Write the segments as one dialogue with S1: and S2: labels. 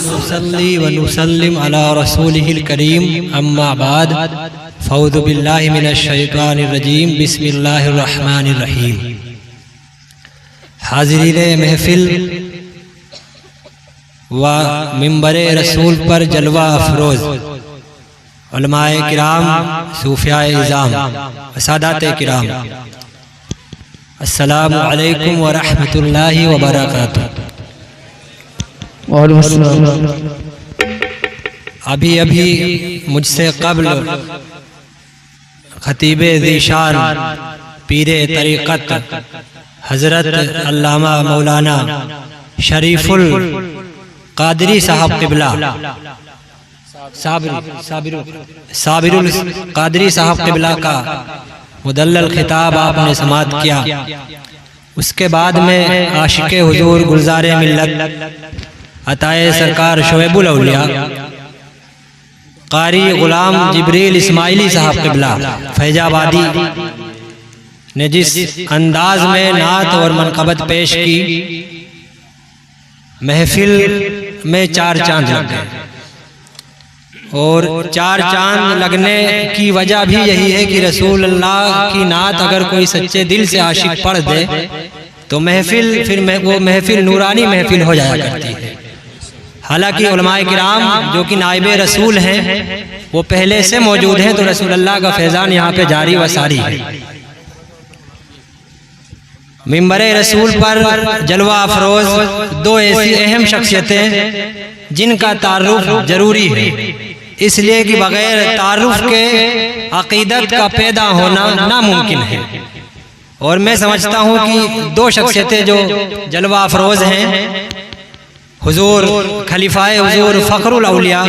S1: नुसल्ली व नुसल्लिम अला रसूलिहिल करीम अम्मा बाद फ़ऊज़ु बिल्लाहि मिनश शैतानिर रजीम बिस्मिल्लाहिर रहमानिर रहीम। हाज़िरीने महफ़िल व मिंबरे रसूल पर जलवा अफरोज़ उलमाए किराम, सूफ़ियाए इज़ाम, सादाते किराम, अस्सलामु अलैकुम व रहमतुल्लाहि व बरकातुहू। अभी अभी मुझसे कब्ल खतीबे ज़ीशान पीरे तरीक़त हज़रत अल्लामा मौलाना शरीफुल क़ादरी साहब क़िबला साबिरुल क़ादरी साहब क़िबला का मुदल्लल खिताब आपने समाअत किया। उसके बाद में आशिक़े हुज़ूर गुलज़ारे मिल्लत अताए सरकार शोएबुल औलिया कारी गुलाम जिब्रील इस्माइली साहब क़िबला फैजाबादी ने जिस अंदाज में नात और मनक़बत पेश की, महफिल में चार चांद लग गए। और चार चांद लगने की वजह भी यही है कि रसूल अल्लाह की नात अगर कोई सच्चे दिल से आशिक पढ़ दे तो महफिल वो महफिल नूरानी महफिल हो जाया करती है। हालांकि उलमाए किराम जो कि नाइबे रसूल हैं वो पहले से मौजूद हैं, तो रसूल अल्लाह का फैज़ान यहाँ पे जारी व सारी है। मिंबरे रसूल पर जलवा अफरोज दो ऐसी अहम शख्सियतें जिनका तारुफ जरूरी है, इसलिए कि बगैर तारुफ के अकीदत का पैदा होना नामुमकिन है। और मैं समझता हूँ कि दो शख्सियतें जो जलवा अफरोज हैं, हुजूर खलीफाए हुजूर फ़खरुल औलिया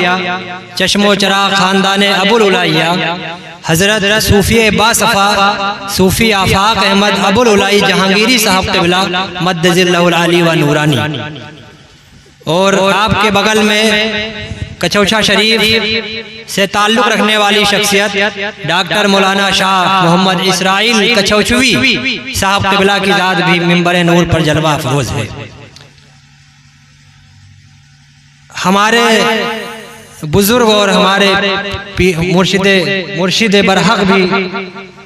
S1: चश्मो चराग़ ख़ानदान अबुल उलाइया हज़रत सूफ़ी बासफ़ा सूफ़ी आफ़ाक़ अहमद अबुल उलाई जहांगीरी साहब क़िबला मद्दज़िल्लहुल आली व नूरानी, और आपके बगल में कचौछा शरीफ से ताल्लुक़ रखने वाली शख्सियत डॉक्टर मौलाना शाह मोहम्मद इसराइल कचौचवी साहब क़िबला की ज़ात भी मिंबर नूर पर जलवा अफरोज़ है। हमारे बुजुर्ग और हमारे मुर्शिद बरहक भी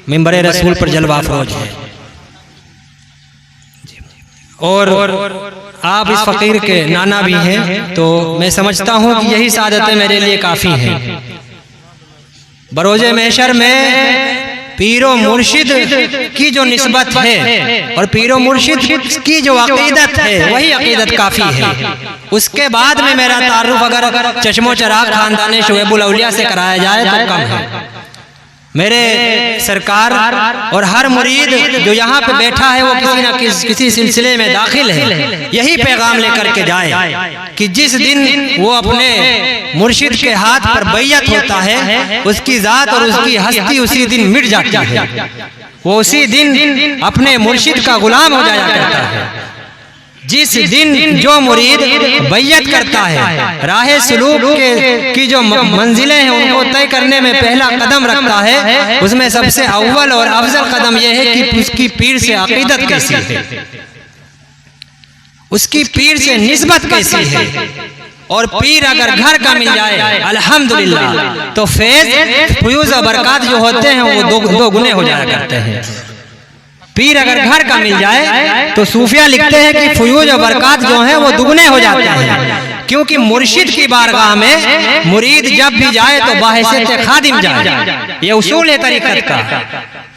S1: मिंबर रसूल पर जलवा अफरोज है। और आप इस फ़कीर के नाना भी हैं, तो मैं समझता हूँ कि यही सादतें मेरे लिए काफ़ी हैं। बरोज़े महशर में पीरो मुर्शिद की जो निस्बत है और पीरो मुर्शिद की जो अकीदत है वही अकीदत काफ़ी है। उसके बाद में मेरा तारुफ अगर चश्मो चराग़ ख़ानदान शोएबुल औलिया से कराया जाए तो कम है। मेरे सरकार और हर मुरीद जो यहाँ पे बैठा है वो किसी न किसी सिलसिले में दाखिल है, यही पैगाम लेकर के जाए कि जिस दिन वो अपने मुर्शिद के हाथ पर बैयत होता है उसकी ज़ात और उसकी हस्ती उसी दिन मिट जाती है। वो उसी दिन अपने मुर्शिद का गुलाम हो जाया करता है। जिस दिन जो मुरीद बैयत करता है, राहे सुलूक की जो मंजिलें हैं उनको तय करने में पहला कदम रखता है, उसमें सबसे अव्वल और अफजल कदम यह है कि उसकी पीर से अकीदत कैसी है, उसकी पीर से निस्बत कैसी है। और पीर अगर घर का मिल जाए अल्हम्दुलिल्लाह तो फैज़ फ़यूज़ और बरक़ात जो होते हैं वो दो गुने हो जाया करते हैं। पीर अगर घर का मिल जाए तो सूफिया लिखते हैं कि फ़यूज़ और बरक़ात जो हैं वो दुगने हो जाते हैं, क्योंकि मुर्शिद की बारगाह में मुरीद जब भी जाए तो बाहिस्सत खादिम जाए। ये उसूल है तरीक़त का,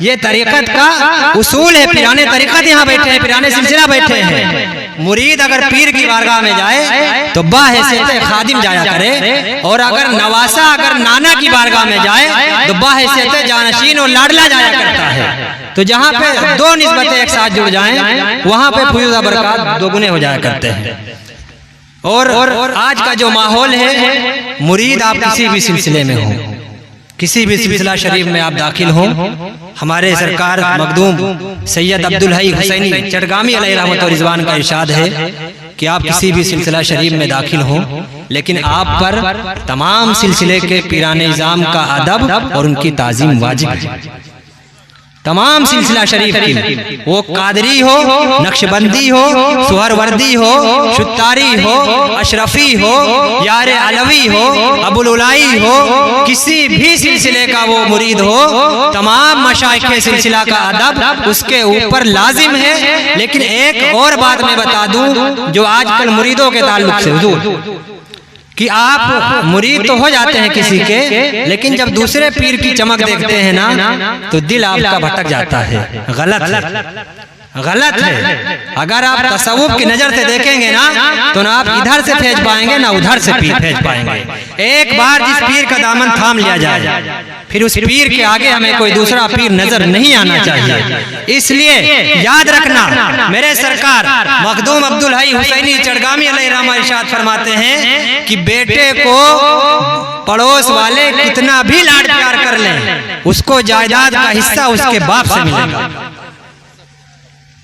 S1: ये तरीक़त का उसूल है। पिराने तरीक़त यहाँ बैठे हैं, पिराने सिलसिला बैठे हैं। मुरीद अगर पीर की बारगाह में जाए तो बाहिस्सत खादिम जाया करे, और अगर नवासा अगर नाना की बारगाह में जाए तो बाहिस्सत जानशीन और लाडला जाया करता है। तो जहाँ पे दो निस्बतें एक साथ जुड़ जाएं वहाँ पे फ़यूज़ और बरक़ात दोगुने हो जाया करते हैं। और आज का जो माहौल है, मुरीद आप किसी भी सिलसिले में हो, किसी भी सिलसिला शरीफ में आप दाखिल हों, हमारे सरकार मखदूम सैयद अब्दुल हई हुसैनी चटगामी अलैहि रहमत व रिज़वान का इरशाद है कि आप किसी भी सिलसिला शरीफ में दाखिल हों, लेकिन आप पर तमाम सिलसिले के पीराने इज़ाम का अदब और उनकी ताज़ीम वाजिब है। तमाम सिलसिला शरीफ की, वो कादरी हो, नक्शबंदी हो, सुहरवर्दी हो, शुत्तारी हो, अशरफी हो, यार अलवी हो, अबुल उलाई हो, किसी भी सिलसिले का वो मुरीद हो, तमाम मशाइख सिलसिला का अदब उसके ऊपर लाजिम है। लेकिन एक और बात मैं बता दूं जो आजकल मुरीदों के ताल्लुक से हुजूर, कि आप मुरीद तो हो जाते हैं किसी के, लेकिन जब दूसरे पीर की चमक देखते हैं ना तो दिल आपका भटक जाता है। गलत है। अगर आप तसव्वुफ की नजर से देखेंगे ना तो ना आप इधर से फेंच पाएंगे ना उधर से पीर फेंच पाएंगे। एक बार जिस पीर का दामन थाम लिया जाए फिर उस पीर के आगे हमें कोई दूसरा पीर नजर नहीं आना चाहिए। इसलिए याद रखना, मेरे सरकार मखदूम अब्दुल हई हुसैनी चड़गामी अलैहिर्रहमा इरशाद फरमाते हैं कि बेटे को पड़ोस वाले कितना भी लाड प्यार कर लें, उसको जायदाद का हिस्सा उसके बाप से मिलेगा,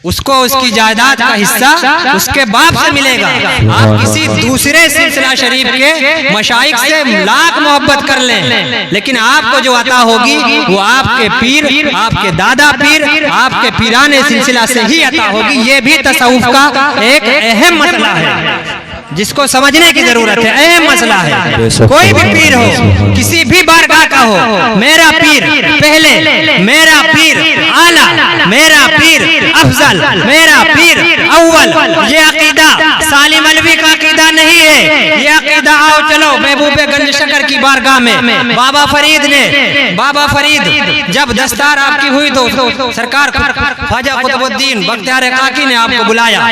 S1: उसको उसकी जायदाद का हिस्सा उसके बाप से मिलेगा। आप किसी दूसरे सिलसिला शरीफ के मशाइख से लाख मोहब्बत कर लें, लेकिन आपको जो अता होगी वो आपके पीर, आपके दादा पीर, आपके पीराने सिलसिला से ही अता होगी। ये भी तसव्वुफ का एक अहम मसला है जिसको समझने की जरूरत है। अहम मसला है। कोई भी पीर हो, किसी भी बारगाह का हो, मेरा पीर पहले, मेरा पीर आला, मेरा पीर अफजल, मेरा पीर अव्वल, ये अकीदा सालिम अलवी का अकीदा नहीं है। ये अकीदा आओ चलो महबूबे गंज शकर की बारगाह में बाबा फरीद ने, बाबा फरीद जब दस्तार आपकी हुई तो सरकार ख्वाजा कुतुबुद्दीन बख्तियार काकी ने आपको बुलाया।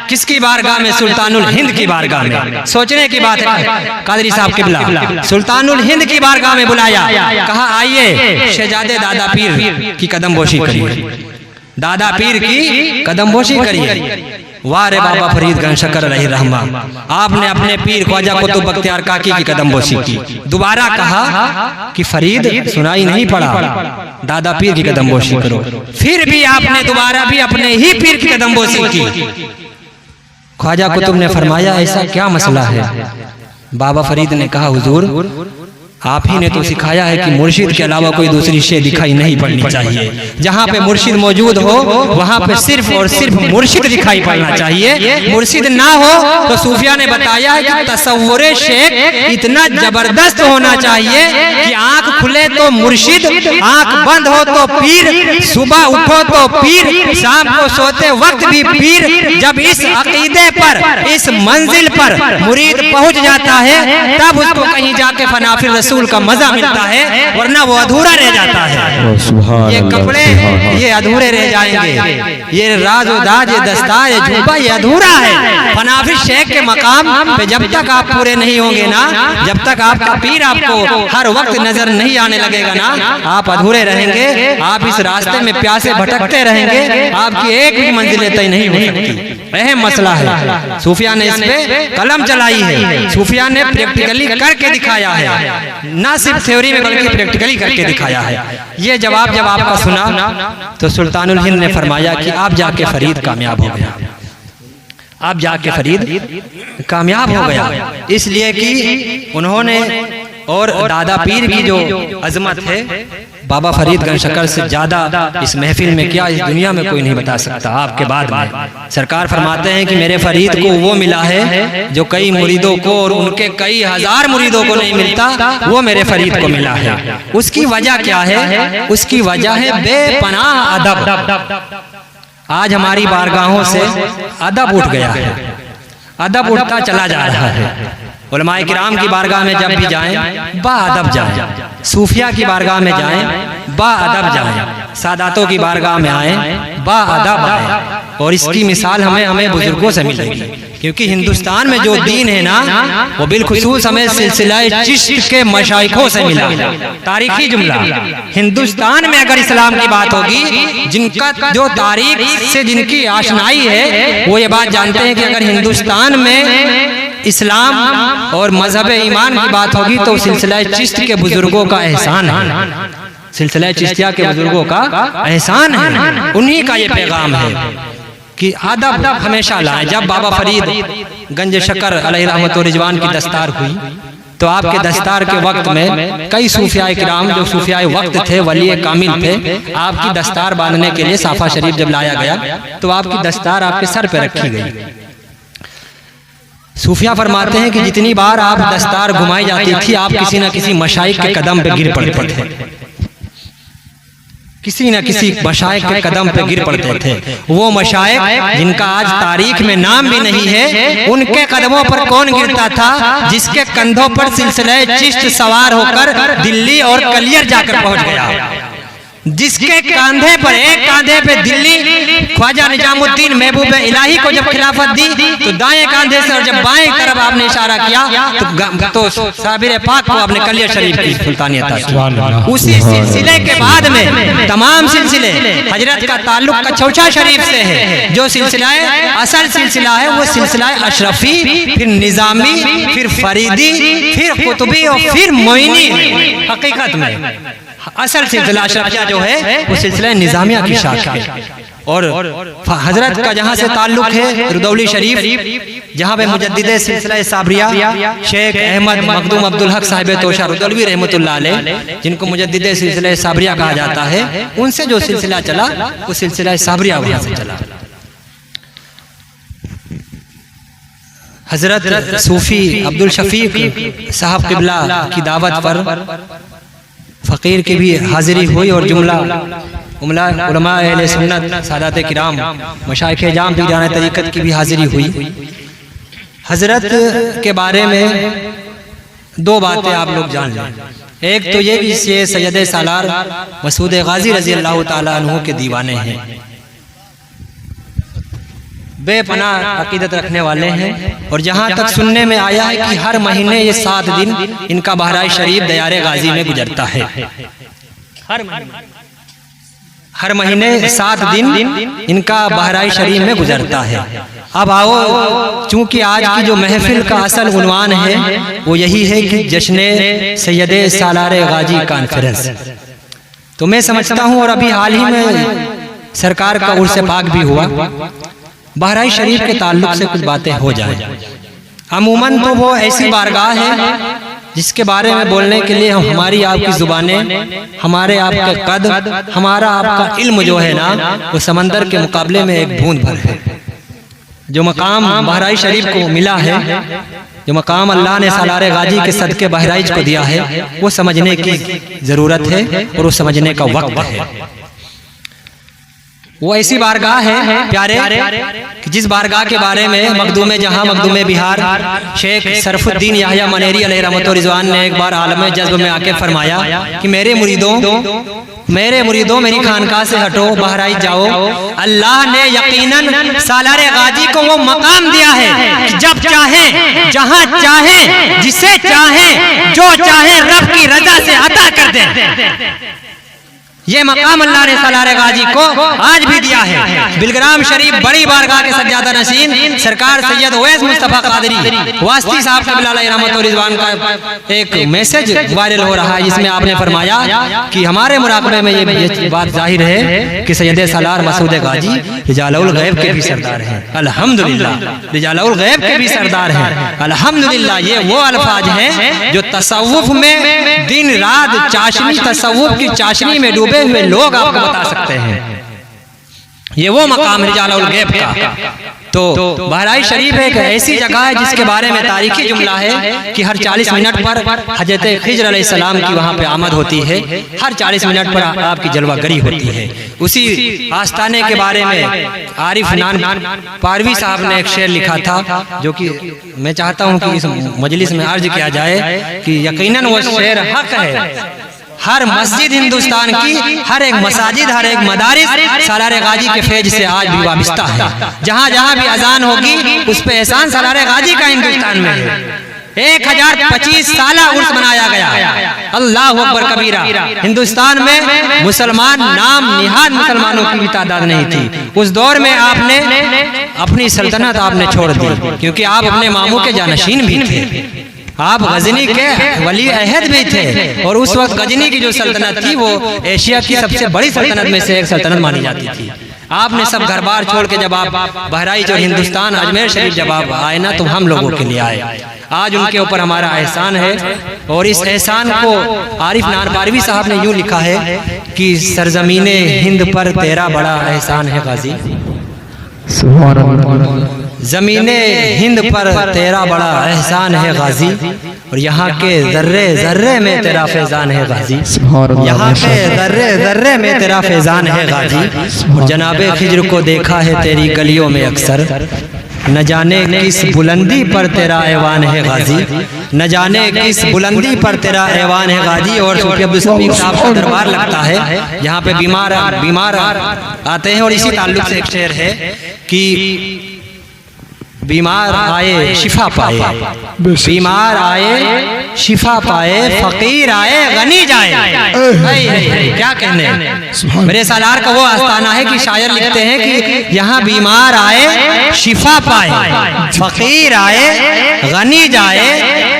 S1: किसकी बारगाह में? सुल्तानुल हिंद की बारगाह में। सोचने की बात है, कादरी साहब किबला सुल्तानुल हिंद की बारगाह में बुलाया, कहा आइए शहजादे दादा पीर की कदमबोशी करिए, दादा पीर की कदमबोशी करिए। वाह रे बाबा फरीद गंज शकर अलैहिर्रहमा, आपने अपने पीर ख्वाजा कुतुब बख्तियार काकी की कदमबोशी की। दोबारा कहा कि फरीद सुनाई नहीं पड़ा, दादा पीर की कदमबोशी करो। फिर भी आपने दोबारा भी अपने ही पीर की कदमबोशी की। ख्वाजा कुतुब ने फरमाया ऐसा क्या मसला है? बाबा फरीद ने कहा हुजूर आप ही ने तो सिखाया है कि मुर्शिद के अलावा कोई दूसरी शे दिखाई नहीं पड़नी चाहिए। जहाँ पे मुर्शिद मौजूद हो वहाँ पे सिर्फ और सिर्फ मुर्शिद दिखाई पड़ना चाहिए। मुर्शिद ना हो तो सूफिया ने बताया है कि तसव्वुरे शेख इतना जबरदस्त होना चाहिए कि आंख खुले तो मुर्शिद, आंख बंद हो तो पीर, सुबह उठो तो पीर, शाम को सोते वक्त भी पीर। जब इस अकीदे पर, इस मंजिल पर मुरीद पहुँच जाता है तब उसको कहीं जाके फनाफिर रसूल का मजा मिलता है, वरना वो अधूरा रह जाता है। ये कपड़े ये अधूरे रह जाएंगे, ये राज दाज, ये दस्तार, ये झूबा ये अधूरा है। फनाफिर शेख के मकाम पे जब तक आप पूरे नहीं होंगे ना, जब तक आपका पीर आपको हर वक्त नजर नहीं आने लगेगा ना, आप अधूरे रहेंगे। आप इस रास्ते में प्यासे भटकते रहेंगे, आपकी एक भी मंजिल तय नहीं हो सकती। अहम मसला है। सूफिया ने इस पे कलम चलाई है, सूफिया ने प्रैक्टिकली करके दिखाया है, ना सिर्फ थ्योरी में बल्कि प्रैक्टिकली करके दिखाया है। ये जवाब जब आपका सुना तो सुल्तानुल हिंद ने फरमाया कि आप जाके फरीद कामयाब हो गया, आप जाके फरीद कामयाब हो गया। इसलिए कि उन्होंने और दादा पीर की जो अजमत है बाबा फरीद गंज शकर से ज्यादा इस महफिल में क्या इस दुनिया में कोई नहीं बता सकता। आपके बाद में सरकार फरमाते हैं कि मेरे फरीद को वो मिला है जो कई मुरीदों को और उनके कई हजार मुरीदों को नहीं मिलता, वो मेरे फरीद को मिला है। उसकी वजह क्या है? उसकी वजह है बेपनाह अदब। आज हमारी बारगाहों से अदब उठ गया है, अदब उठता चला जा रहा है। उलमाए किराम की बारगाह में जब भी जाएं बाअदब जाएं, सूफिया की बारगाह में जाएं बाअदब जाएं, सादातों की बारगाह में आए बाअदब आए। और इसकी मिसाल हमें बुजुर्गों से मिलेगी, क्योंकि हिंदुस्तान में जो दीन है ना वो बिलखुसूस हमें सिलसिला चिश्त के मशाइखों से मिला। तारीखी जुमला, हिंदुस्तान में अगर इस्लाम की बात होगी, जिनका जो तारीख से जिनकी आशनाई है वो ये बात जानते हैं कि अगर हिंदुस्तान में इस्लाम और मजहब ईमान की बात होगी तो सिलसिला चिश्त के बुजुर्गों का एहसान है, सिलसिला चिश्तिया के बुजुर्गों का एहसान है। उन्हीं का ये पैगाम है कि अदब हमेशा लाए। जब बाबा फरीद गंज शकर अलैहि रहमत व रिजवान की दस्तार हुई तो आपके दस्तार के वक्त में कई सूफिया किराम जो सूफिया वक्त थे, वली कामिल थे, आपकी दस्तार बांधने के लिए साफा शरीफ जब लाया गया तो आपकी दस्तार आपके सर पे रखी गई। सूफिया फरमाते हैं कि जितनी बार आप दस्तार घुमाई जाती थी आप किसी न किसी मशाइख के कदम पे गिर पड़ते थे, किसी न किसी मशाइख के कदम पे गिर पड़ते थे। वो मशाइख जिनका आज तारीख में नाम भी नहीं है, उनके कदमों पर कौन गिरता था? जिसके कंधों पर सिलसिले चिश्त सवार होकर दिल्ली और कलियर जाकर पहुंच गया, जिसके कांधे पर, एक कांधे पे दिल्ली ख्वाजा निजामुद्दीन महबूब इलाही को जब खिलाफत दी तो दाएं कांधे से, और जब बाएं तरफ आपने इशारा किया तो साबिर पाक को आपने कलियर शरीफ की सुल्तानियत दी। उसी सिलसिले के बाद में तमाम सिलसिले हजरत का ताल्लुक कचौचा शरीफ से है। जो सिलसिला असल सिलसिला है वो सिलसिला अशरफी, फिर निजामी, फिर फरीदी, फिर कुतुबी और फिर मोइनी। हकीकत में असल सिलसिला अशरफिया जो है वो सिलसिला निजामिया की शाखा है। और हजरत का जहाँ से ताल्लुक है रुदौली शरीफ, जहाँ पे मुजद्दिदे सिलसिला साबरिया शेख अहमद मखदूम अब्दुल हक साहिब तोशा रुदौली रहमतुल्लाह अलैह, जिनको मुजद्दिदे सिलसिला साबरिया कहा जाता है, उनसे जो सिलसिला चला वो सिलसिला साबरिया वहाँ से चला। हजरत सूफी अब्दुल शफीक साहब किबला की दावत पर फकीर की भी हाजिरी हुई और जुमला उलमा अहले सुन्नत सादात किराम मशाइख जाम पीरान तरीक़त की भी हाजिरी हुई। हजरत के बारे में दो बातें आप लोग जान लें। एक तो ये कि ये सैयद सालार मसूद गाजी रजी अल्लाह ताला अन्हु के दीवाने हैं, बेपनाह अकीदत रखने वाले हैं। और जहाँ तक सुनने में आया है कि हर महीने ये 7 दिन इनका बहराइच शरीफ दयारे गाजी में गुजरता है। हर महीने 7 दिन इनका बहराइच शरीफ में गुजरता है। अब आओ, चूंकि आज की जो महफिल का असल उन्वान है वो यही है कि जश्न सैयद सालार गाजी कॉन्फ्रेंस, तो मैं समझता हूँ, और अभी हाल ही में सरकार का उर्स पाक भी हुआ, बहराइच शरीफ के ताल्लुक से कुछ बातें हो जाएं। अमूमन तो वो ऐसी बारगाह है जिसके बारे में बोलने के लिए हमारी आपकी जुबानें, हमारे आपका कद, हमारा आपका इल्म जो है ना, वो समंदर के मुकाबले में एक बूंद भर है। जो मकाम बहराइच शरीफ को मिला है, जो मकाम अल्लाह ने सालार गाजी के सदके बहराइच को दिया है, वो समझने की जरूरत है और वो समझने का वक्त है। वो ऐसी बारगाह है प्यारे कि जिस बारगाह के बारे में मखदूम जहां मखदूम बिहार शेख सरफुद्दीन याहया मनेरी अलैहि रहमत व रिजवान ने एक बार आलम जज्ब में आके फरमाया कि मेरे मुरीदों मेरी खानकाह से हटो, बहराइच जाओ। अल्लाह ने यकीनन सालार गाजी को वो मकाम दिया है कि जब चाहे, जहां चाहे, जिसे चाहे, जो चाहे रब की रजा से अता कर दे। ये मकाम अल्लाह ने सालार गाजी को आज भी दिया है। बिलग्राम शरीफ बड़ी बारगाह के सज्जादा नशीन सरकार सैयद ओवैस मुस्तफा कादरी वास्ती साहब क़िबला अलैहि रहमत व रिज़वान का एक मैसेज वायरल हो रहा है, जिसमें आपने फरमाया कि हमारे मुराकबे में ये बात जाहिर है कि सैयद सालार मसूद गाजी रिजालुल गैब के भी सरदार हैं। अल्हम्दुलिल्लाह, रिजालुल गैब के भी सरदार हैं। अल्हम्दुलिल्लाह, ये वो अल्फाज हैं जो तसव्वुफ में दिन रात चाशनी, तसव्वुफ की चाशनी में डूबे हुए लोग आपको बता सकते हैं। ये वो मकाम रिजालुल गैब का। तो बहराइच शरीफ एक ऐसी जगह है जिसके बारे में तारीखी जुमला है कि हर 40 मिनट पर हजरत खिज्र अलैहिस्सलाम की वहाँ पे आमद होती है, हर 40 मिनट पर आपकी जलवागरी होती है। उसी आस्थाने के बारे में आरिफ नान पारवी साहब ने एक शेर लिखा था, जो कि मैं चाहता हूँ कि इस मजलिस में अर्ज किया जाए कि यकीनन वो शेर हक है। हर मस्जिद हिंदुस्तान की, हर एक मसाजिद, हर एक मदारिस सालार गाजी के फैज से आज भी वाबिस्ता है। जहाँ जहाँ भी अजान होगी उस पे एहसान सालार गाजी का हिंदुस्तान में है। 1025 साल उर्स मनाया गया। अल्लाह अकबर कबीरा। हिंदुस्तान में मुसलमान नाम निहाद मुसलमानों की भी तादाद नहीं थी। उस दौर में आपने अपनी सल्तनत आपने छोड़ दी, क्योंकि आप अपने मामू के जानशीन भी थे, आप गजनी के वली अहद भी थे। और उस वक्त गजनी की जो सल्तनत थी वो एशिया की सबसे बड़ी सल्तनत में से एक सल्तनत मानी जाती थी। आपने सब घर बार छोड़ के जब आप बहराइच और हिंदुस्तान अजमेर शरीफ जब आप आए ना, तो हम लोगों के लिए आए। आज उनके ऊपर हमारा एहसान है, और इस एहसान को आरिफ नारपारवी साहब ने यूँ लिखा है कि सरजमीने हिंद पर तेरा बड़ा एहसान है गाजी, ज़मीने हिंद पर तेरा बड़ा एहसान है गाजी, और यहाँ के ज़र्रे ज़र्रे में तेरा फैज़ान है गाजी, यहाँ के ज़र्रे ज़र्रे में तेरा फैज़ान है गाजी। और जनाबे खिज्र को देखा है तेरी गलियों में अक्सर, न जाने किस बुलंदी पर तेरा ऐवान है गाजी, न जाने किस बुलंदी पर तेरा ऐवान है गाजी। और सूफी अब्दुल समीक साहब का दरबार लगता है, यहाँ पे बीमार आते हैं, और इसी ताल्लुक से एक शेर है कि बीमार आए शिफा पाए, बीमार आए शिफा पाए, फकीर आए गनी जाए। क्या कहने, मेरे सालार का वो आस्थाना है कि शायर लिखते हैं कि यहाँ बीमार आए शिफा पाए, फकीर आए गनी जाए,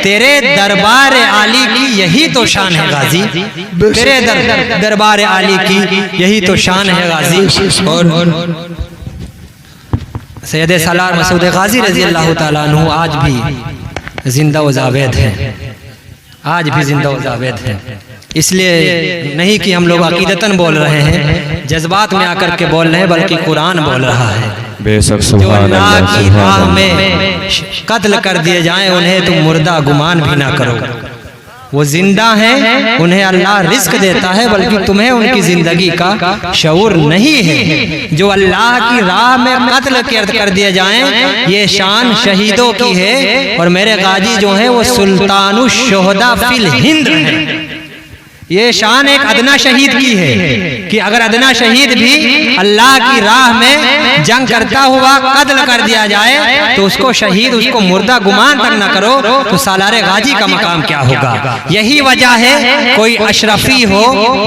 S1: तेरे दरबार आली की यही तो शान है गाजी, तेरे दरबार आली की यही तो शान है गाजी। और सैयद सालार मसूद गाजी रजी अल्लाह ताला अन्हु आज भी जिंदा व जावेद हैं, आज भी जिंदा व जावेद हैं। इसलिए नहीं कि हम लोग अकीदतन बोल रहे हैं, जज्बात में आकर के बोल रहे हैं, बल्कि कुरान बोल रहा है।
S2: बेशक
S1: जो अल्लाह की राह में कत्ल कर दिए जाएं, उन्हें तुम मुर्दा गुमान भी ना करो। वो जिंदा हैं, उन्हें अल्लाह रिस्क देता है, बल्कि तुम्हें उनकी जिंदगी का शऊर नहीं है। जो अल्लाह की राह में कत्ल कर दिए जाएं, ये शान शहीदों की है। और मेरे गाजी जो है वो सुल्तानुश शोहदा फिल हिंद है। ये शान एक अदना शहीद की है कि अगर अदना शहीद भी अल्लाह की राह में जंग करता हुआ कत्ल कर दिया जाए, तो उसको शहीद, उसको मुर्दा गुमान तक न करो, तो सालारे गाजी का मकाम क्या होगा। यही वजह है कोई अशरफी हो,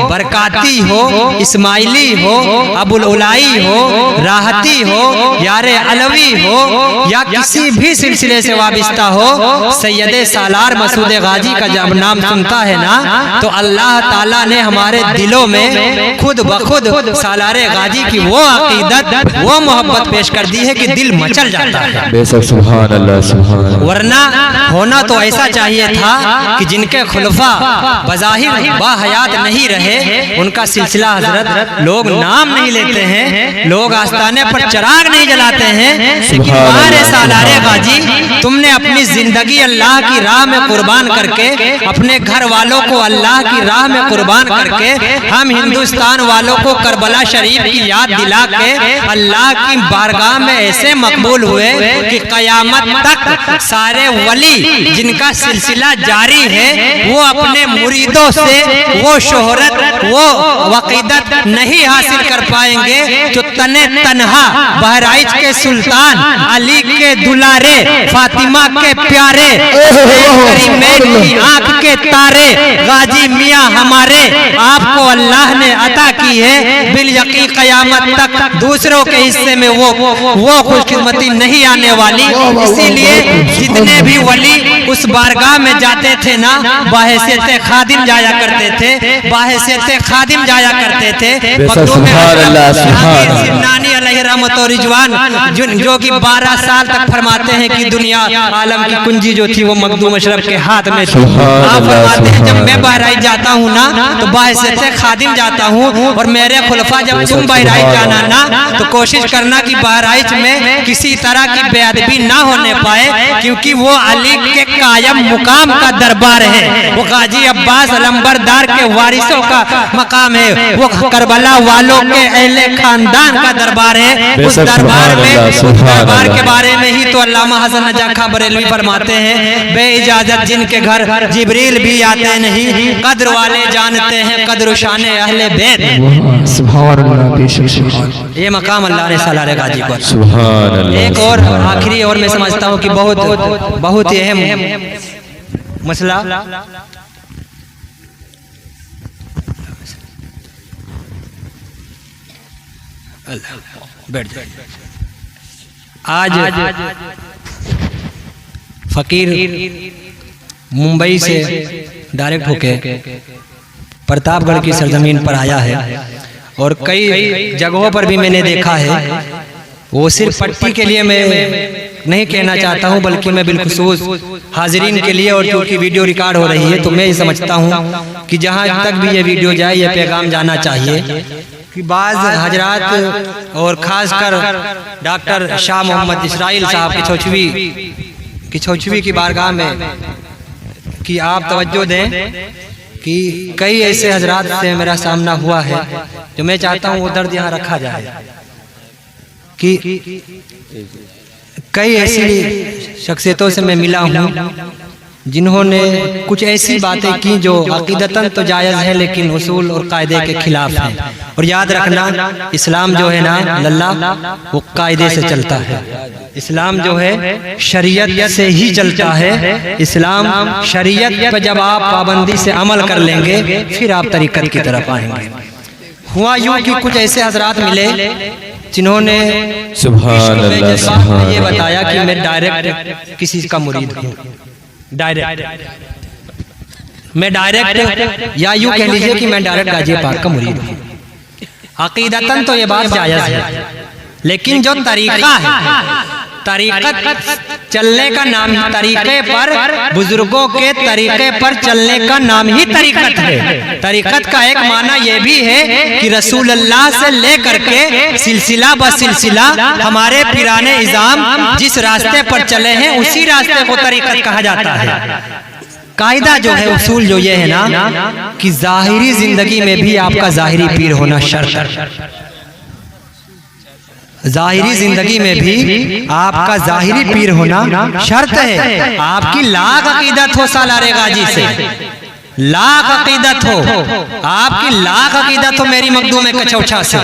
S1: बरकाती हो, इस्माइली हो, अबुल उलाई हो, राहती हो, यारे अलवी हो, या किसी भी सिलसिले से वाबिस्ता हो, सैयद सालार मसूद गाजी का जब नाम सुनता है ना, तो अल्लाह ताला ने हमारे दिलों में खुद बखुद सालारे गाजी की वो अकीदत, वो मोहब्बत पेश कर दी है कि दिल मचल जाता है।
S2: बेशक सुभान अल्लाह, सुभान अल्लाह।
S1: वरना होना तो ऐसा चाहिए था कि जिनके खुलफा बज़ाहिर बाहयात नहीं रहे, उनका सिलसिला हजरत लोग नाम नहीं लेते हैं, लोग आस्ताने पर चिराग नहीं जलाते हैं, लेकिन हमारे सालारे गाजी तुमने अपनी जिंदगी अल्लाह की राह में कुर्बान करके, अपने घर वालों को अल्लाह की राह में कुर्बान करके, हम हिंदुस्तान वालों को करबला शरीफ की याद दिला के अल्लाह की बारगाह में ऐसे मकबूल हुए कि कयामत तक सारे वली जिनका सिलसिला जारी है, वो अपने मुरीदों से वो शोहरत, वो वक़ीदत नहीं हासिल कर पाएंगे जो तने तन्हा बहराइच के सुल्तान, अली के दुलारे, फातिमा के प्यारे, करीमैन की आंख के तारे गाजी मियाँ हमारे आपको अल्लाह ने अता की है। बिल यकीन क़यामत तक दूसरों के हिस्से में वो खुशकिस्मती नहीं आने वाली। इसीलिए जितने भी वली उस बारगाह में जाते थे ना, बाहैसियत खादिम जाया करते थे, बाहैसियत खादिम जाया करते थे। सिन्नानी अलैहि रहमत और रिजवान जो कि 12 साल तक फरमाते हैं कि दुनिया आलम की कुंजी जो थी वो मखदूम अशरफ के हाथ में थी। आप फरमाते हैं जब मैं बहराइच जाता हूँ ना, तो बाहैसियत खादिम जाता हूँ, और मेरे खुलफा जब तुम बहराइच जाना ना, तो कोशिश करना कि बहराइच में किसी तरह की बेअदबी ना होने पाए, क्योंकि वो अली के कायम मुकाम का दरबार है, वो गाजी अब्बास अलंबरदार के वारिसों का मकाम है, वो करबला वालों के अहले खानदान का दरबार है। उस दरबार के बारे में ही तो अल्लामा हसन नजा खां बरेलवी फरमाते हैं, बे इजाजत जिनके घर जिब्रील भी आते नहीं, कद्र वाले जानते हैं कद्र शान अहले बैत।
S2: सुभान अल्लाह।
S1: ये मकाम अल्लाह ने सालारे गाजी को।
S2: सुभान अल्लाह।
S1: एक और आखिरी और मैं समझता हूँ कि बहुत ही अहम मसला, बैठ जाए। आज फकीर मुंबई से डायरेक्ट होके प्रतापगढ़ की सरजमीन पर आया है, और कई जगहों पर भी मैंने देखा है। वो सिर्फ पट्टी के लिए मैं नहीं कहना चाहता हूँ, बल्कि मैं बिलखुसूस हाजिरीन के लिए, और क्योंकि वीडियो रिकॉर्ड हो रही है तो मैं ये समझता हूँ कि जहाँ तक भी ये वीडियो जाए ये पैगाम जाना चाहिए कि बाज़ हजरात और ख़ासकर डॉक्टर शाह मोहम्मद इसराइल साहब की छौछवी की बारगाह में कि आप तवज्जो दें कि कई ऐसे हजरात से मेरा सामना हुआ है जो मैं चाहता हूँ वो दर्द यहाँ रखा जाए कि कई ऐसी शख्सियतों से मैं मिला हूँ जिन्होंने कुछ ऐसी बातें की जो अकीदतन तो जायज़ है लेकिन उसूल और कायदे के खिलाफ है। और याद रखना, इस्लाम जो है ना लल्ला, वो कायदे से चलता है। इस्लाम जो है शरीयत से ही चलता है। इस्लाम शरीयत पर जब आप पाबंदी से अमल कर लेंगे फिर आप तरीक़त की तरफ आएंगे। हुआ यूँ कि कुछ ऐसे हजरात मिले जिन्होंने
S2: सुभान अल्लाह,
S1: ये बताया कि मैं डायरेक्ट किसी का मुरीद हूँ, मैं डायरेक्ट या यूँ कह लीजिए कि मैं डायरेक्ट गाजी पाक का मुरीद हूँ। अकीदतन तो ये बात जायज़ है, लेकिन जो तरीका है, तरीक़त चलने का नाम ही तरीक़े पर, बुजुर्गों के तरीक़े पर चलने का नाम ही तरीक़त है। तरीक़त का एक माना यह भी है कि रसूल अल्लाह से लेकर के सिलसिला ब सिलसिला हमारे पिराने इज़ाम जिस रास्ते पर चले हैं उसी रास्ते को तरीक़त कहा जाता है। कायदा जो है, उसूल जो ये है ना कि ज़ाहिरी ज़िंदगी में भी आपका ज़ाहिरी पीर होना शर्त है। ज़ाहिरी जिंदगी में भी आपका ज़ाहिरी पीर होना शर्त है। आपकी लाख अकीदत हो सालारे गाजी से, लाख अकीदत हो, आपकी लाख अकीदत हो मेरी मखदूम कचौछा से,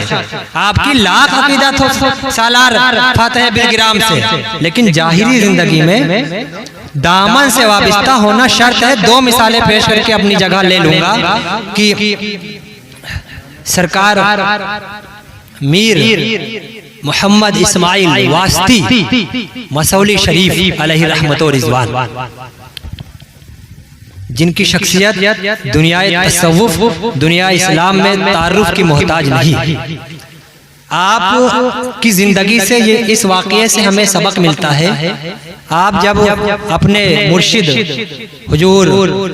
S1: आपकी लाख अकीदत हो सालार फातह बिलगिराम से, लेकिन ज़ाहिरी जिंदगी में दामन से वाबस्ता होना शर्त है। दो मिसालें पेश करके अपनी जगह ले लूंगा कि सरकार मीर मोहम्मद इस्माइल वास्ती मसौली शरीफ अलैहि रहमत व रिज़वान, जिनकी शख्सियत दुनिया तसव्वुफ, दुनिया इस्लाम में तारुफ की मोहताज नहीं। आप की जिंदगी से ये इस वाक़ये से हमें सबक मिलता है। आप जब अपने मुर्शिद हुजूर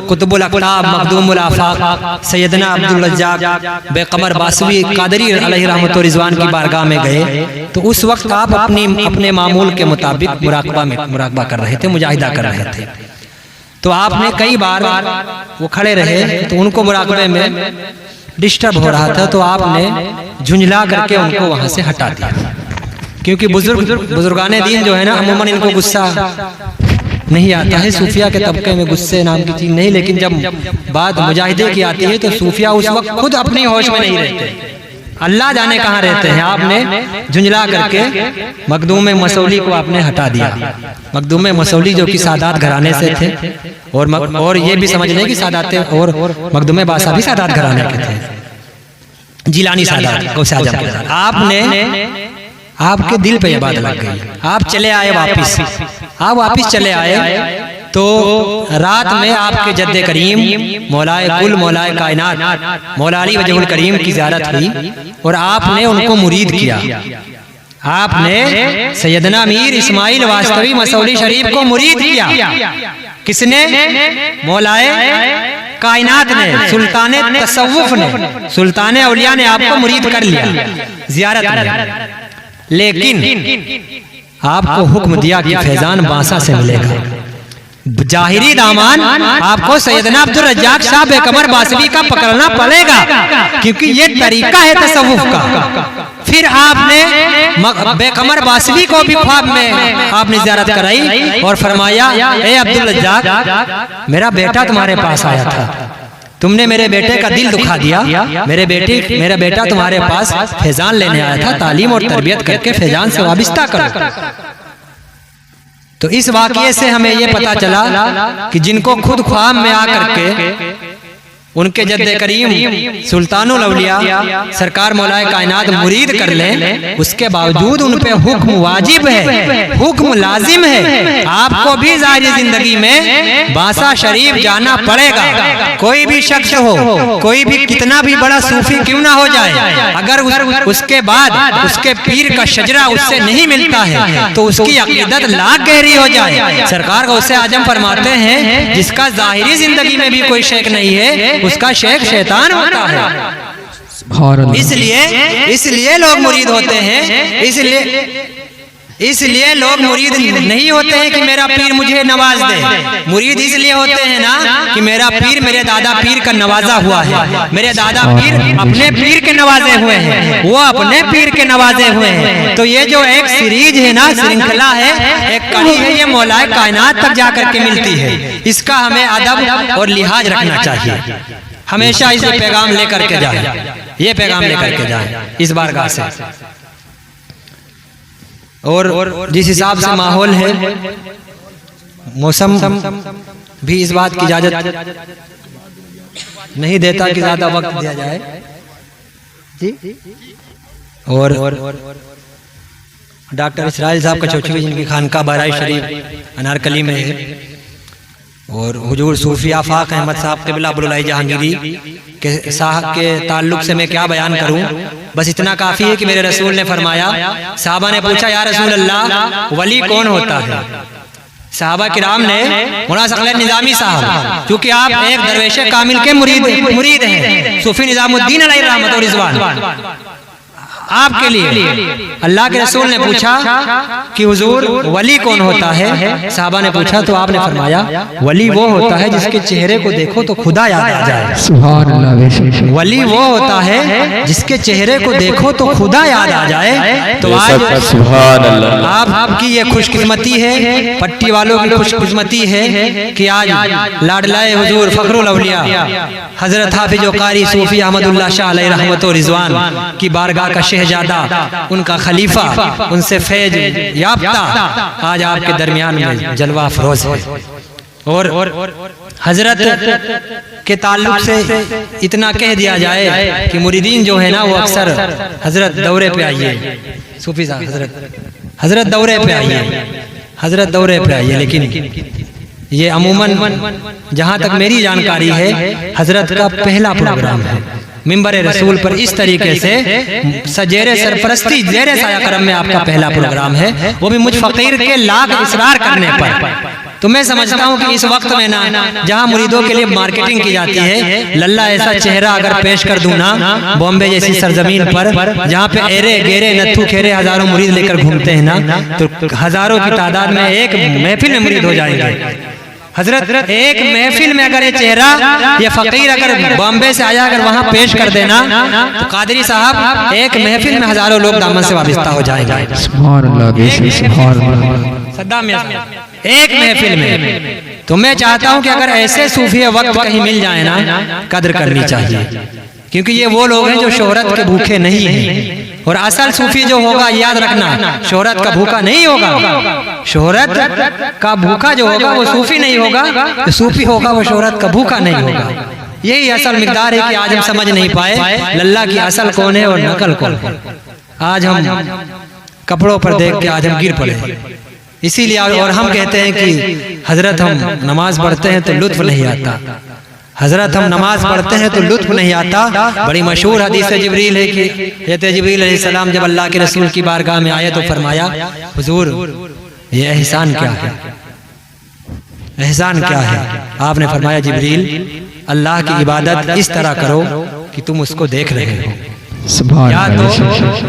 S1: कुतुबुल अक़ताब मखदूमुल आफ़ाक़ सैयदना अब्दुल रज़्ज़ाक़ बेकमर बासवी क़ादरी अलैहि रहमत व रिज़वान की बारगाह में गए तो उस वक्त आप अपने मामूल के मुताबिक मुराक़बा कर रहे थे, मुजाहिदा कर रहे थे। तो आपने कई बार वो खड़े रहे तो उनको मुराक़बे में डिस्टर्ब हो रहा था, तो आपने झुंझला करके उनको वहां से हटा दिया, क्योंकि बुजुर्गाने दीन जो है ना अमूमन इनको गुस्सा नहीं आता है। सूफिया के तबके में गुस्से नाम की चीज नहीं, लेकिन जब बात मुजाहिदे की आती है तो सूफिया उस वक्त खुद अपनी होश में नहीं रहते, अल्लाह जाने कहाँ रहते हैं। आपने झुंझला करके मखदूम मसौली को आपने हटा दिया। मखदूम मसौली जो कि सादात घराने से थे, और ये भी समझ लें कि सादात और मखदूम बासा भी सादात घराने के थे, जिलानी सादात गौसे आजम के साथ। आपने आपके दिल पे ये बात लग गई, आप चले आए वापिस, आप वापिस चले आए तो रात में आपके जद्दे करीम मौलाए कुल मौलाए कायनात मौला अली वजहुल करीम की ज़ियारत हुई और आपने उनको मुरीद किया। आपने सैयदना मीर इस्माइल वास्तवी मसौली शरीफ को मुरीद किया। किसने? मौलाए कायनात ने, सुल्तान तसव्वुफ ने, सुल्तान औलिया ने आपको मुरीद कर लिया ज़ियारत में। लेकिन आपको हुक्म दिया कि फैजान बांसा से मिलेगा। जाहिरी दामान आपको सैयदना अब्दुल रज़्ज़ाक़ शाह बेकमर बासवी का पकड़ना पड़ेगा, क्योंकि ये तरीका है तसव्वुफ का। फिर आपने बेकमर बासवी को भी ख्वाब में आपने ज़ियारत कराई और फरमाया, ए अब्दुल रज़्ज़ाक़, मेरा बेटा तुम्हारे पास आया था, तुमने मेरे बेटे का दिल दुखा दिया। मेरा बेटा तुम्हारे पास फैजान लेने आया था, तालीम और तरबियत करके फैजान से वाबिस्ता करो। तो इस वाक़ये से हमें यह पता चला कि जिनको खुद ख्वाब में आकर के उनके जद्दे करीम सुल्तानुल औलिया सरकार मौलाए कायनात मुरीद कर लें, उसके बावजूद उन पे हुक्म वाजिब है, हुक्म लाजिम है। आपको भी ज़ाहिरी जिंदगी में बासा शरीफ जाना पड़ेगा। कोई भी शख्स हो, कोई भी कितना भी बड़ा सूफी क्यों ना हो जाए, अगर उसके बाद उसके पीर का शजरा उससे नहीं मिलता है तो उसकी अकीदत लाख गहरी हो जाए। सरकार गौसे आजम फरमाते हैं, जिसका ज़ाहिरी जिंदगी में भी कोई शेख नहीं है उसका शेख शैतान होता है। इसलिए लोग मुरीद होते हैं, इसलिए लोग मुरीद नहीं होते हैं कि मेरा पीर मुझे नवाज दे। मुरीद इसलिए होते हैं ना कि मेरा पीर मेरे दादा पीर का नवाजा हुआ है, मेरे दादा पीर अपने पीर के नवाजे हुए हैं, वो अपने पीर के नवाजे हुए हैं। तो ये जो एक सीरीज है ना, श्रृंखला है, एक कड़ी है, ये मौलाए कायनात तक जाकर के मिलती है। इसका हमें अदब और लिहाज रखना चाहिए। हमेशा इसे पैगाम लेकर के जाए, ये पैगाम लेकर के जाए इस बारगाह से। और जिस हिसाब से माहौल है, मौसम भी इस बात की इजाजत नहीं देता कि ज्यादा वक्त दिया जाए जी। और डॉक्टर इसराइल साहब का चौचवी जिनकी खानका बहराइच शरीफ अनारकली में है, और हुजूर सूफी आफाक अहमद साहब क़िबला बुलाई जहांगीरी के साहब के ताल्लुक से मैं क्या बयान करूं। बस इतना काफ़ी है कि मेरे रसूल ने फरमाया, साहबा ने पूछा या रसूल अल्लाह वली कौन होता है। साहबा किराम ने मौलाना सकलैन निज़ामी साहब, क्योंकि आप एक दरवेश कामिल के मुरीद हैं, सूफी निज़ामुद्दीन अलैहि रहमत व रिज़वान, आपके लिए अल्लाह के रसूल ने पूछा कि हुजूर वली कौन होता है। साहबा ने पूछा तो आपने फरमाया, वली वो होता है जिसके चेहरे को देखो तो खुदा याद आ जाए। सुभान अल्लाह। वली वो होता है जिसके चेहरे को देखो तो खुदा याद आ जाए। तो आज सुभान अल्लाह आपकी ये खुशकिस्मती है, पट्टी वालों की खुशकिस्मती है कि आज लाडलाए हुजूर फखरुल औलिया हजरत हाफिज कारी सूफी अहमदुल्लाह शाह अलैहि रहमत व रिज़वान की बारगाह का शहजादा, उनका खलीफा, उनसे फैज याफ्ता आज आपके दरमियान में जलवा फरोज है। और हजरत के ताल्लुक से इतना कह दिया जाए कि मुरीदीन जो है ना वो अक्सर हजरत दौरे पे आइए, सूफी साहब हजरत दौरे पे आइए, हजरत दौरे पे आइए। लेकिन ये अमूमन जहाँ तक मेरी जानकारी है हजरत का पहला प्रोग्राम है मिंबर रसूल पर इस तरीके से सजेरे सरपरस्ती जेरे साया करम में आपका पहला प्रोग्राम है, वो भी मुझ फकीर के लाख इसरार करने पर। तो मैं समझता हूँ कि इस वक्त में ना जहाँ मुरीदों के लिए मार्केटिंग की जाती है, लल्ला ऐसा चेहरा अगर पेश कर दूं ना बॉम्बे जैसी सरजमीन पर, जहाँ पे एरे गेरे नत्थू खेरे हजारों मुरीद लेकर घूमते हैं ना, तो हजारों की तादाद में एक महफिल में मुरीद हो जाएंगे। हजरत एक महफिल में अगर ये चेहरा ये फकीर अगर बॉम्बे से आया अगर वहाँ पेश कर देना तो कादरी साहब एक महफिल में हजारों लोग दामन से वाबस्ता हो जाएंगे। सद्दाम एक महफिल में। तो मैं चाहता हूँ कि अगर ऐसे सूफी वक्त कहीं मिल जाए ना, कद्र करनी चाहिए, क्योंकि ये वो लोग हैं जो शोहरत के भूखे नहीं हैं। और असल सूफी जो होगा याद रखना, शोहरत का भूखा नहीं होगा। शोहरत का भूखा जो होगा वो सूफी नहीं होगा, जो सूफी होगा वो शोहरत का भूखा नहीं होगा। यही असल मिकदार है कि आज हम समझ नहीं पाए लल्ला की असल कौन है और नकल कौन है। आज हम कपड़ों पर देख के आज हम गिर पड़े। इसीलिए और हम कहते हैं कि हजरत हम नमाज पढ़ते हैं तो लुत्फ नहीं आता, हजरत हम नमाज पढ़ते हैं तो लुत्फ नहीं आता। बड़ी मशहूर हदीस जिब्रील है कि हज़रत जिब्रील अलैहिस्सलाम जब अल्लाह के रसूल की बारगाह में आए तो फरमाया, हुजूर ये एहसान क्या है, एहसान क्या है। आपने फरमाया, जिब्रील अल्लाह की इबादत इस तरह करो कि तुम उसको देख रहे हो। या तो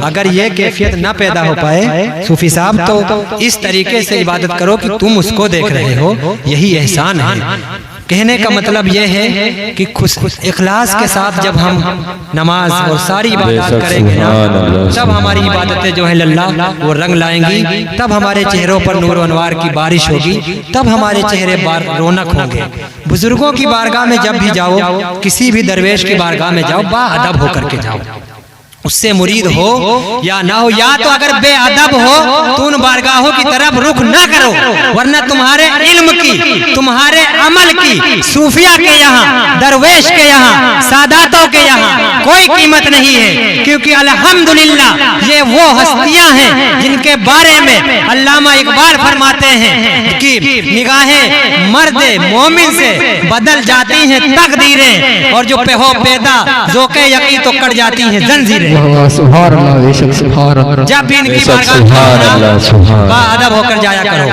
S1: अगर ये कैफियत ना पैदा हो पाए सूफी साहब, तो इस तरीके से इबादत करो कि तुम उसको देख रहे हो, यही एहसान है। कहने का मतलब यह है कि खुश इखलास के साथ जब हम नमाज और सारी इबादत करेंगे ना, तब हमारी इबादतें जो है लल्ला वो रंग लाएंगी, तब हमारे चेहरों पर नूर अनवार की बारिश होगी, तब हमारे चेहरे रौनक होंगे। बुजुर्गों की बारगाह में जब भी जाओ, किसी भी दरवेश की बारगाह में जाओ, बाअदब होकर के जाओ, उससे मुरीद हो या ना हो, या तो अगर बेअदब हो तो उन बारगाहों की तरफ रुख ना करो, वरना तुम्हारे इल्म की, तुम्हारे अमल की, सूफिया के यहाँ, दरवेश के यहाँ, सादातों के यहाँ कोई कीमत नहीं है। क्योंकि अल्हम्दुलिल्लाह ये वो हस्तियां हैं जिनके बारे में अल्लामा इकबाल फरमाते हैं कि निगाहें मर्द मोमिन से बदल जाती हैं तकदीरें, और जो पे हो पैदा जोके यकी तो कट जाती हैं जंजीरें। जब भी इनकी बारगाह अदब होकर जाया करो,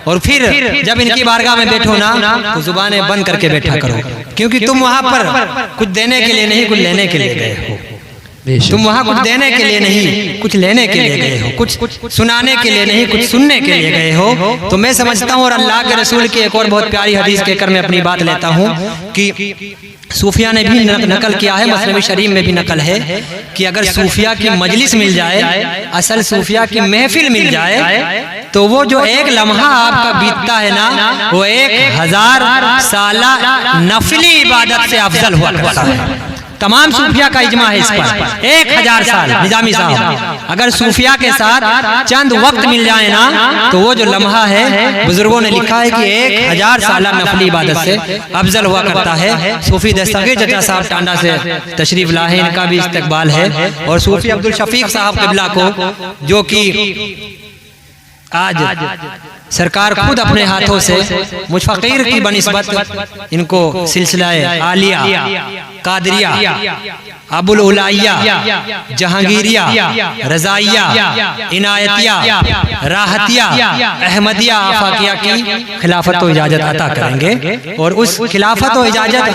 S1: और फिर जब इनकी बारगाह में बैठो ना तो जुबानें बंद करके बैठा करो, क्योंकि तुम वहां पर कुछ देने के लिए नहीं, कुछ लेने के लिए गए हो। तुम वहां कुछ देने के लिए नहीं, कुछ लेने के लिए गए हो, कुछ सुनाने के लिए नहीं, कुछ सुनने के लिए गए हो। तो मैं समझता हूँ, और अल्लाह के रसूल की एक और बहुत प्यारी हदीस कहकर मैं अपनी बात लेता हूँ कि सूफिया ने भी नकल किया है, मुस्लिम शरीफ में भी नकल है कि अगर सूफिया की मजलिस मिल जाए, असल सूफिया की महफिल मिल जाए, तो वो जो एक लम्हा आपका बीतता है ना, वो 1000 साला नफली इबादत से अफजल हुआ करता है। तमाम सूफिया का इजमा है इस पर। 1000 साल निजामी साहब अगर सूफिया के साथ चंद वक्त मिल जाए ना, तो वो जो लम्हा है, बुजुर्गों ने लिखा है कि 1000 साल नफली इबादत से अफजल हुआ करता है। सूफी दस्तगीर चचा साहब टांडा से तशरीफ लाए, इनका भी इस्तकबाल है। और सूफी अब्दुल शफीक साहब किबला को, जो कि आज सरकार खुद अपने हाथों से मुझ फकीर की बनिस्बत इनको सिलसिला आलिया, कादरिया, अबुल उलाइया, जहांगीरिया, रजाइया, इनायतिया, राहतिया, अहमदिया, आफाकिया की खिलाफत व इजाजत अता करेंगे। और उस खिलाफत व इजाजत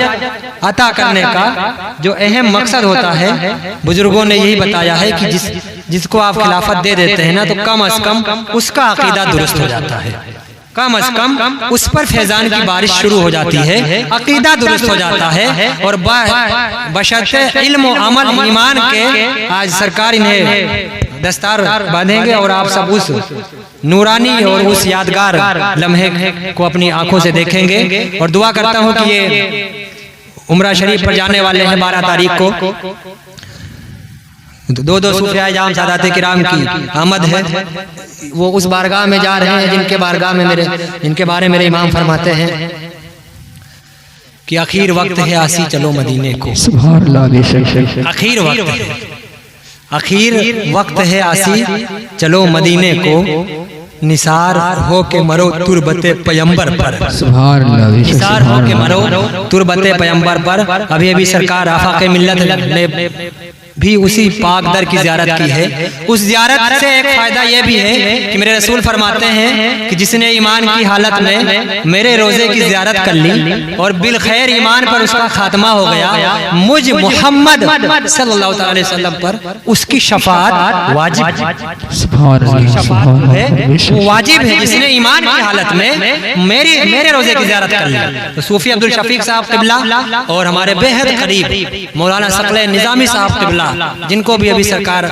S1: अता करने का जो अहम मकसद होता है, बुजुर्गों ने यही बताया है कि जिसको आप खिलाफत दे देते हैं ना, तो कम अज कम उसका अकीदा दुरुस्त हो जाता है, कम अज कम उस पर फैजान की बारिश शुरू हो जाती है, अकीदा दुरुस्त हो जाता है। और बशर्ते इल्म और अमल ईमान के आज सरकार इन्हें दस्तार बांधेंगे, और आप सब उस नूरानी और उस यादगार लम्हे को अपनी आंखों से देखेंगे। और दुआ करता हूँ कि ये उम्रा शरीफ पर जाने वाले हैं 12 तारीख को, दो सूफिया इजाम सादात किराम की आमद है। वो उस बारगाह में जा रहे हैं जिनके बारगाह में जिनके बारे में मेरे इमाम फरमाते हैं कि आखिर वक्त है आसी चलो मदीने को। आखिर वक्त है आसी चलो मदीने को, निसार हो के मरो तुरबते पैगंबर पर। निसार हो के मरो तुरबते पैगंबर पर। अभी सरकार आफाक़े मिल्लत ने भी उसी पाक दर की ज़ियारत की है। उस ज़ियारत से एक फ़ायदा यह भी है कि मेरे रसूल फरमाते हैं कि जिसने ईमान की हालत में मेरे रोज़े की ज़ियारत कर ली और बिल खैर ईमान पर उसका खात्मा हो गया, मुझ मोहम्मद सल्लल्लाहु अलैहि वसल्लम पर उसकी शफाअत वाजिब है। वो वाजिब है जिसने ईमान की हालत में मेरे रोज़े की ज़ियारत कर ली। तो सूफी अब्दुल शफीक साहब किबला और हमारे बेहद करीब मौलाना सकले निजामी साहब किबला, जिनको भी अभी सरकार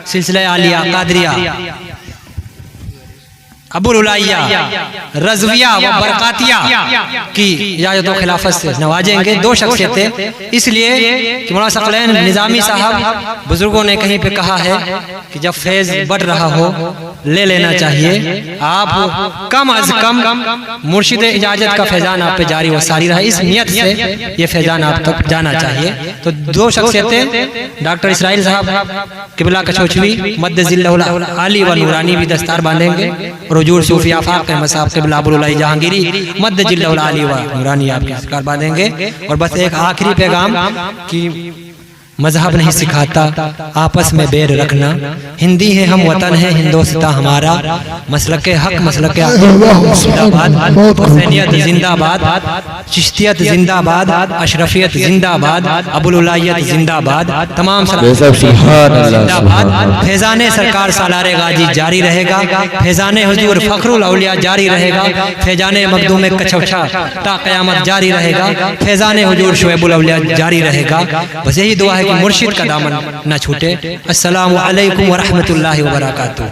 S1: सिलसिला आलिया, कादरिया, अबुल उलाइया, रज़विया व बरकातिया की इजाजत व खिलाफत से नवाजेंगे। 2 शख्सियतें, इसलिए कि मौलाना सकलैन निजामी साहब बुजुर्गों ने कहीं पे कहा है कि जब फैज़ बढ़ रहा हो ले लेना चाहिए। आप कम अज कम मुर्शिद इजाजत का फैजान आप पे जारी व सारी रहा, इस नियत से ये फैजान आप तक जाना चाहिए। तो 2 शख्सियतें डॉक्टर इसराइल साहब किबला कछोचवी मद्द जिल्लहुल आली व नूरानी भी दस्तार बांधेंगे, और हुजूर सूफी आफाक अहमद साहब किबला अबुल उलाई जहांगीरी मद्द जिल्लहुल आली व नूरानी आपके दस्तार बांधेंगे। और बस एक आखिरी पैगाम कि मजहब नहीं सिखाता आपस में बैर रखना, हिंदी है हम वतन है हिंदोस्तां हमारा, मसलक हक मसलक जिंदाबाद, हुसैनियत जिंदाबाद, चिश्तियत जिंदाबाद, अशरफियत जिंदाबाद, अबुल उलाइयत जिंदाबाद, तमाम जिंदाबाद। फैजाने सरकार सालारे गाजी जारी रहेगा, फैजाने हुजूर फखरुल औलिया जारी रहेगा, फैजाने मखदूम कछौछा ता क़यामत जारी रहेगा, फैजाने हुजूर शुएबुल औलिया जारी रहेगा। बस यही दुआ है कि मुर्शिद का दामन न छूटे। अस्सलामु अलैकुम व रहमतुल्लाहि व बरकातुहू।